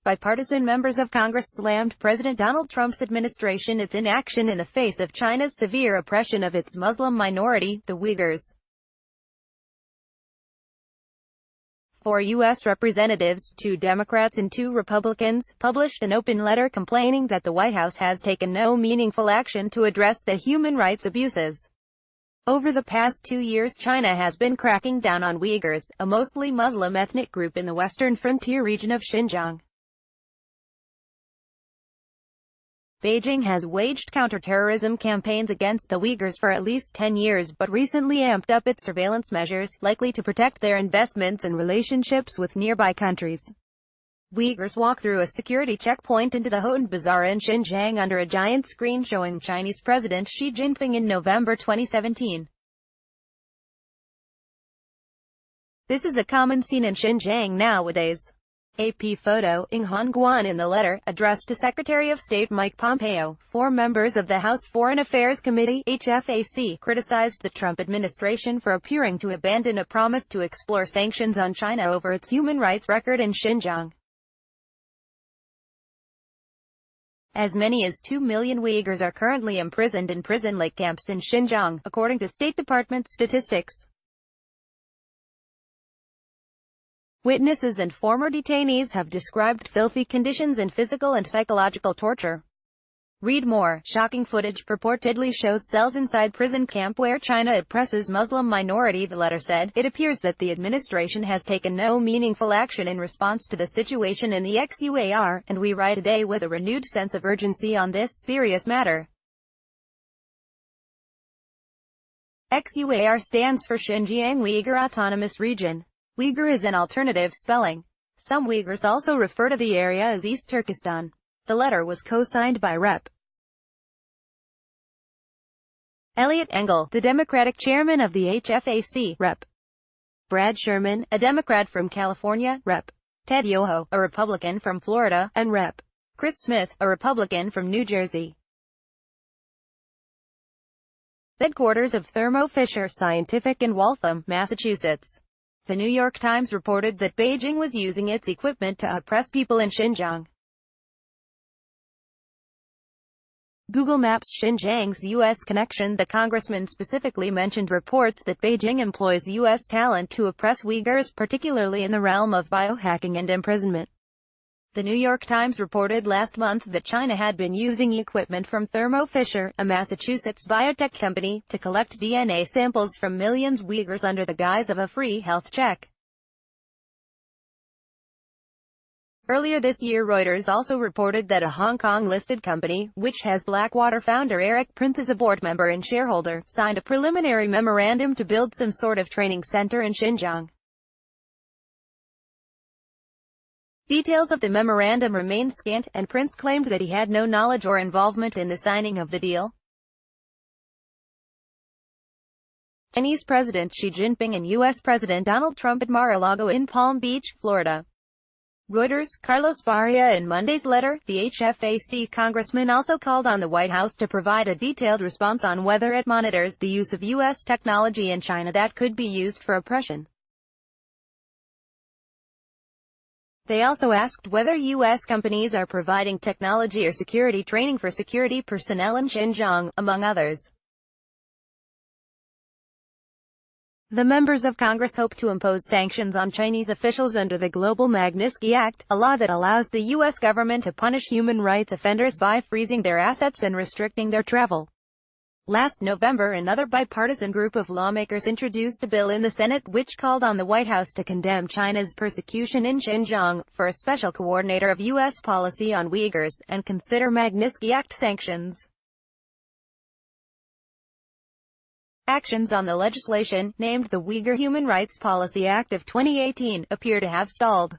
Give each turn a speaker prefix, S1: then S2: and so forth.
S1: Bipartisan members of Congress slammed President Donald Trump's administration its inaction in the face of China's severe oppression of its Muslim minority, the Uyghurs. 4 U.S. representatives, 2 Democrats and 2 Republicans, published an open letter complaining that the White House has taken no meaningful action to address the human rights abuses. Over the past 2 years, China has been cracking down on Uyghurs, a mostly Muslim ethnic group in the western frontier region of Xinjiang. Beijing has waged counterterrorism campaigns against the Uyghurs for at least 10 years but recently amped up its surveillance measures, likely to protect their investments and relationships with nearby countries. Uyghurs walk through a security checkpoint into the Hotan Bazaar in Xinjiang under a giant screen showing Chinese President Xi Jinping in November 2017. This is a common scene in Xinjiang nowadays. AP photo, Ng Hongguan. In the letter, addressed to Secretary of State Mike Pompeo, 4 members of the House Foreign Affairs Committee, HFAC, criticized the Trump administration for appearing to abandon a promise to explore sanctions on China over its human rights record in Xinjiang. As many as 2 million Uyghurs are currently imprisoned in prison-like camps in Xinjiang, according to State Department statistics. Witnesses and former detainees have described filthy conditions and physical and psychological torture. Read more. Shocking footage purportedly shows cells inside prison camp where China oppresses Muslim minority. The letter said, it appears that the administration has taken no meaningful action in response to the situation in the Xuyr, and we write today with a renewed sense of urgency on this serious matter. Xuyr stands for Xinjiang Uyghur Autonomous Region. Uyghur is an alternative spelling. Some Uyghurs also refer to the area as East Turkestan. The letter was co-signed by Rep. Elliot Engel, the Democratic chairman of the HFAC, Rep. Brad Sherman, a Democrat from California, Rep. Ted Yoho, a Republican from Florida, and Rep. Chris Smith, a Republican from New Jersey. Headquarters of Thermo Fisher Scientific in Waltham, Massachusetts. The New York Times reported that Beijing was using its equipment to oppress people in Xinjiang. Google Maps Xinjiang's U.S. connection. The congressman specifically mentioned reports that Beijing employs U.S. talent to oppress Uyghurs, particularly in the realm of biohacking and imprisonment. The New York Times reported last month that China had been using equipment from Thermo Fisher, a Massachusetts biotech company, to collect DNA samples from millions of Uyghurs under the guise of a free health check. Earlier this year, Reuters also reported that a Hong Kong-listed company, which has Blackwater founder Eric Prince as a board member and shareholder, signed a preliminary memorandum to build some sort of training center in Xinjiang. Details of the memorandum remain scant, and Prince claimed that he had no knowledge or involvement in the signing of the deal. Chinese President Xi Jinping and U.S. President Donald Trump at Mar-a-Lago in Palm Beach, Florida. Reuters, Carlos Baria. In Monday's letter, the HFAC congressman also called on the White House to provide a detailed response on whether it monitors the use of U.S. technology in China that could be used for oppression. They also asked whether U.S. companies are providing technology or security training for security personnel in Xinjiang, among others. The members of Congress hope to impose sanctions on Chinese officials under the Global Magnitsky Act, a law that allows the U.S. government to punish human rights offenders by freezing their assets and restricting their travel. Last November, another bipartisan group of lawmakers introduced a bill in the Senate which called on the White House to condemn China's persecution in Xinjiang, for a special coordinator of U.S. policy on Uyghurs, and consider Magnitsky Act sanctions. Actions on the legislation, named the Uyghur Human Rights Policy Act of 2018, appear to have stalled.